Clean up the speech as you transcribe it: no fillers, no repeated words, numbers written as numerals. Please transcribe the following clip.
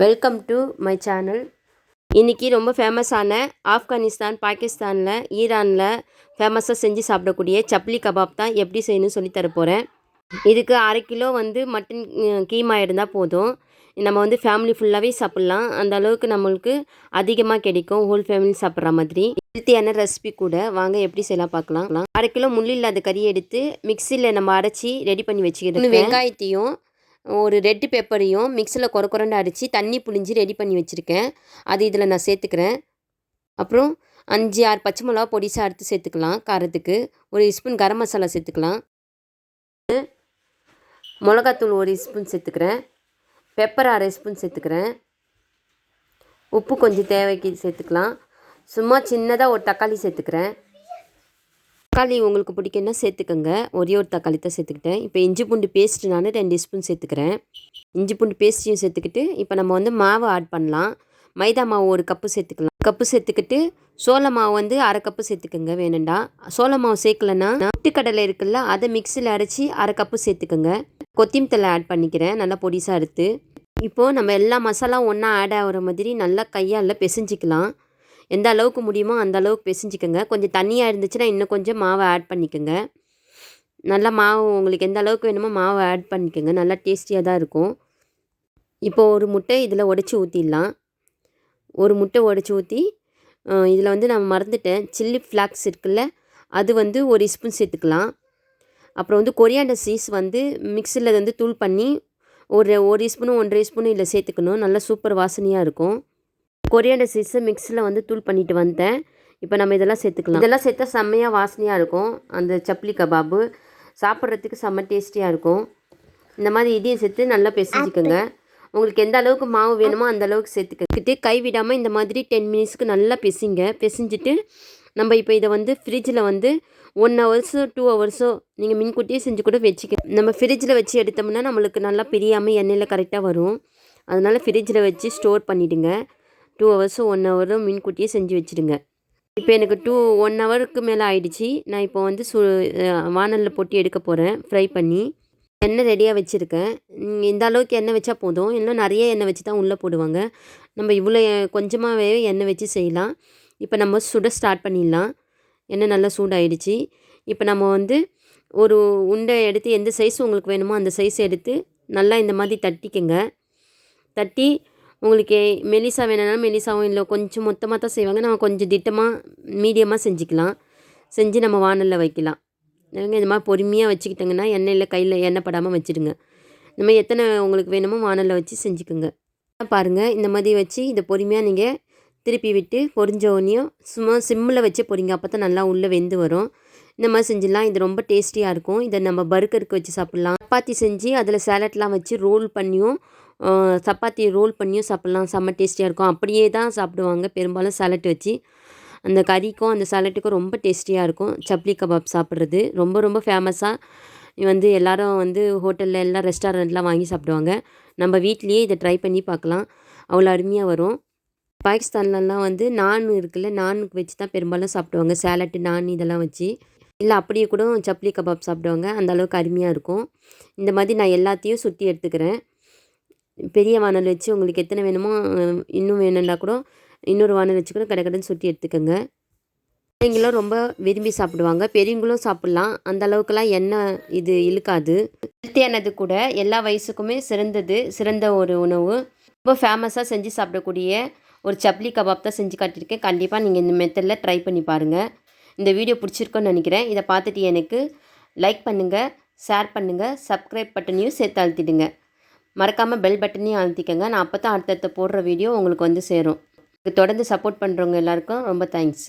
Welcome to my channel. இன்றைக்கி ரொம்ப ஃபேமஸான ஆப்கானிஸ்தான், பாகிஸ்தானில், ஈரானில் ஃபேமஸாக செஞ்சு சாப்பிடக்கூடிய சப்லி கபாப் தான் எப்படி செய்யணும்னு சொல்லி தரப்போகிறேன். இதுக்கு 1/2 கிலோ மட்டன் கீமா இருந்தால் போதும். நம்ம ஃபேமிலி ஃபுல்லாகவே சாப்பிட்லாம். அந்த அளவுக்கு நம்மளுக்கு அதிகமாக கிடைக்கும், ஹோல் ஃபேமிலி சாப்பிட்ற மாதிரி. ஹெல்த்தியான ரெசிபி கூட. வாங்க எப்படி செய்யலாம் பார்க்கலாம். 1/2 கிலோ முள் இல்லாத கறியை எடுத்து மிக்சியில் நம்ம அரைச்சி ரெடி பண்ணி வச்சுக்கிட்டு, வெங்காயத்தையும் ஒரு ரெட் பெப்பரையும் மிக்சியில் கொரண்டு அடித்து தண்ணி புழிஞ்சு ரெடி பண்ணி வச்சுருக்கேன். அது இதில் நான் சேர்த்துக்கிறேன். அப்புறம் 5-6 பச்சை மிளகா பொடிசாக அறுத்து சேர்த்துக்கலாம். காரத்துக்கு 1 ஸ்பூன் கரம் மசாலா சேர்த்துக்கலாம். மிளகாத்தூள் 1 ஸ்பூன் சேர்த்துக்கிறேன். பெப்பர் 1/2 ஸ்பூன் சேர்த்துக்கிறேன். உப்பு கொஞ்சம் தேவைக்கு சேர்த்துக்கலாம். சும்மா சின்னதாக ஒரு தக்காளி சேர்த்துக்கிறேன். தக்காளி உங்களுக்கு பிடிக்குன்னா சேர்த்துக்கோங்க. ஒரே ஒரு தக்காளி தான் சேர்த்துக்கிட்டேன். இப்போ இஞ்சி பூண்டு பேஸ்ட்டு நான் 2 ஸ்பூன் சேர்த்துக்கிறேன். இஞ்சி பூண்டு பேஸ்ட்டையும் சேர்த்துக்கிட்டு இப்போ நம்ம மாவு ஆட் பண்ணலாம். மைதா மாவு 1 கப்பு சேர்த்துக்கலாம். கப்பு சேர்த்துக்கிட்டு சோள மாவு 1/2 கப்பு சேர்த்துக்கோங்க வேணுண்டா. சோள மாவு சேர்க்கலன்னா பொட்டுக்கடலை இருக்குல்ல, அதை மிக்சியில் அரைச்சி 1/2 கப்பு சேர்த்துக்கோங்க. கொத்தமல்லி தழை ஆட் பண்ணிக்கிறேன், நல்லா பொடிசாக அறுத்து. இப்போது நம்ம எல்லா மசாலாவும் ஒன்றா ஆட் ஆகிற மாதிரி நல்லா கையால் பிசைஞ்சிக்கலாம். எந்த அளவுக்கு முடியுமோ அந்த அளவுக்கு பிசைஞ்சிக்கோங்க. கொஞ்சம் தண்ணியாக இருந்துச்சுன்னா இன்னும் கொஞ்சம் மாவை ஆட் பண்ணிக்கோங்க. நல்லா மாவு உங்களுக்கு எந்த அளவுக்கு வேணுமோ மாவை ஆட் பண்ணிக்கோங்க. நல்லா டேஸ்டியாக தான் இருக்கும். இப்போது ஒரு முட்டை இதில் உடச்சி ஊற்றிடலாம். ஒரு முட்டை உடச்சி ஊற்றி இதில் நான் மறந்துட்டேன், சில்லி ஃப்ளாக்ஸ் இருக்குல்ல, அது 1 ஸ்பூன் சேர்த்துக்கலாம். அப்புறம் கொரியாண்டர் சீஸ் மிக்சியில் தூள் பண்ணி ஒரு ஸ்பூனும் 1.5 ஸ்பூனும் இதில் சேர்த்துக்கணும். நல்லா சூப்பர் வாசனையாக இருக்கும். கொரியாண்டர் சீஸை மிக்ஸியில் தூள் பண்ணிட்டு வந்தேன். இப்போ நம்ம இதெல்லாம் சேர்த்துக்கலாம். இதெல்லாம் சேர்த்தா செம்மையாக வாசனையாக இருக்கும். அந்த சப்லி கபாபு சாப்பிட்றதுக்கு செம்ம டேஸ்டியாக இருக்கும். இந்த மாதிரி இதையும் சேர்த்து நல்லா பிசைஞ்சிக்கோங்க. உங்களுக்கு எந்த அளவுக்கு மாவு வேணுமோ அந்த அளவுக்கு சேர்த்துக்கிட்டு கை விடாமல் இந்த மாதிரி 10 மினிட்ஸ்க்கு நல்லா பிசைஞ்சிட்டு நம்ம இப்போ இதை ஃப்ரிட்ஜில் 1 ஹவர்ஸோ 2 ஹவர்ஸோ நீங்கள் முன்கூட்டியே செஞ்சு கூட வச்சுக்க. நம்ம ஃப்ரிட்ஜில் வச்சு எடுத்தோம்னா நம்மளுக்கு நல்லா பிரியாமல் எண்ணெயில் கரெக்டாக வரும். அதனால் ஃப்ரிட்ஜில் வச்சு ஸ்டோர் பண்ணிவிடுங்க. 2 ஹவர்ஸோ 1 ஹவரோ முன்கூட்டியே செஞ்சு வச்சுடுங்க. இப்போ எனக்கு 1 ஹவருக்கு மேலே ஆயிடுச்சு. நான் இப்போ வானலில் போட்டு எடுக்க போகிறேன், ஃப்ரை பண்ணி. எண்ணெய் ரெடியாக வச்சுருக்கேன். இந்த அளவுக்கு எண்ணெய் வச்சா போதும். இன்னும் நிறைய எண்ணெய் வச்சு தான் உள்ளே போடுவாங்க. நம்ம இவ்வளோ கொஞ்சமாகவே எண்ணெய் வச்சு செய்யலாம். இப்போ நம்ம சுட ஸ்டார்ட் பண்ணிடலாம். எண்ணெய் நல்லா சூடாயிடுச்சு. இப்போ நம்ம ஒரு உண்டை எடுத்து எந்த சைஸ் உங்களுக்கு வேணுமோ அந்த சைஸ் எடுத்து நல்லா இந்த மாதிரி தட்டிக்கங்க. தட்டி உங்களுக்கு மெலிசா வேணும்னா மெலிசாவும், இல்லை கொஞ்சம் மொத்தமாக தான் செய்வாங்க. நம்ம கொஞ்சம் திட்டமாக மீடியமாக செஞ்சுக்கலாம். செஞ்சு நம்ம வானலில் வைக்கலாம். இந்த மாதிரி பொறுமையாக வச்சுக்கிட்டிங்கன்னா எண்ணெயில் கையில் எண்ணெய் படாமல் வச்சுடுங்க. இந்த மாதிரி எத்தனை உங்களுக்கு வேணுமோ வானலில் வச்சு செஞ்சுக்கோங்க. பாருங்கள், இந்த மாதிரி வச்சு இதை பொறுமையாக நீங்கள் திருப்பி விட்டு பொரிஞ்சோடனையும் சும்மா சிம்மில் வச்சு பொரிங்க. அப்போ தான் நல்லா உள்ளே வெந்து வரும். இந்த மாதிரி செஞ்சிடலாம். இது ரொம்ப டேஸ்டியாக இருக்கும். இதை நம்ம பர்கருக்கு வச்சு சாப்பிட்லாம். சப்பாத்தி செஞ்சு அதில் சேலட்லாம் வச்சு ரோல் பண்ணியும் சப்பாத்தி ரோல் பண்ணியும் சாப்பிட்லாம். செம்ம டேஸ்டியாக இருக்கும். அப்படியே தான் சாப்பிடுவாங்க பெரும்பாலும் சாலட் வச்சு. அந்த கறிக்கும் அந்த சாலட்டுக்கும் ரொம்ப டேஸ்டியாக இருக்கும். சப்லி கபாப் சாப்பிட்றது ரொம்ப ரொம்ப ஃபேமஸாக எல்லோரும் ஹோட்டலில் எல்லாம் ரெஸ்டாரண்ட்லாம் வாங்கி சாப்பிடுவாங்க. நம்ம வீட்லேயே இதை ட்ரை பண்ணி பார்க்கலாம். அவ்வளோ அருமையாக வரும். பாகிஸ்தான்லலாம் நான் இருக்குல்ல, நானுக்கு வச்சு தான் பெரும்பாலும் சாப்பிடுவாங்க. சேலட்டு, நான் இதெல்லாம் வச்சு. இல்லை அப்படியே கூட சப்லி கபாப் சாப்பிடுவாங்க. அந்த அளவுக்கு அருமையாக இருக்கும். இந்த மாதிரி நான் எல்லாத்தையும் சுற்றி எடுத்துக்கிறேன். பெரிய வானல் வச்சு உங்களுக்கு எத்தனை வேணுமோ, இன்னும் வேணும்னா கூட இன்னொரு வானல் வச்சு கூட கடைன்னு சுற்றி எடுத்துக்கோங்க. பிள்ளைங்களும் ரொம்ப விரும்பி சாப்பிடுவாங்க. பெரியவங்களும் சாப்பிட்லாம். அந்த அளவுக்குலாம் எண்ணெய் இது இழுக்காது. ஹெல்த்தியானது கூட. எல்லா வயசுக்குமே சிறந்த ஒரு உணவு. ரொம்ப ஃபேமஸாக செஞ்சு சாப்பிடக்கூடிய ஒரு சப்லி கபாப் தான் செஞ்சு காட்டியிருக்கேன். கண்டிப்பாக நீங்கள் இந்த மெத்தடில் ட்ரை பண்ணி பாருங்கள். இந்த வீடியோ பிடிச்சிருக்கோன்னு நினைக்கிறேன். இதை பார்த்துட்டு எனக்கு லைக் பண்ணுங்கள், ஷேர் பண்ணுங்கள், சப்ஸ்கிரைப் பட்டனையும் சேர்த்து அழுத்திடுங்க. மறக்காமல் பெல் பட்டனையும் அழுத்திக்கங்க. நான் அப்போ தான் அடுத்தடுத்த போடுற வீடியோ உங்களுக்கு சேரும். தொடர்ந்து சப்போர்ட் பண்ணுறவங்க எல்லாருக்கும் ரொம்ப தேங்க்ஸ்.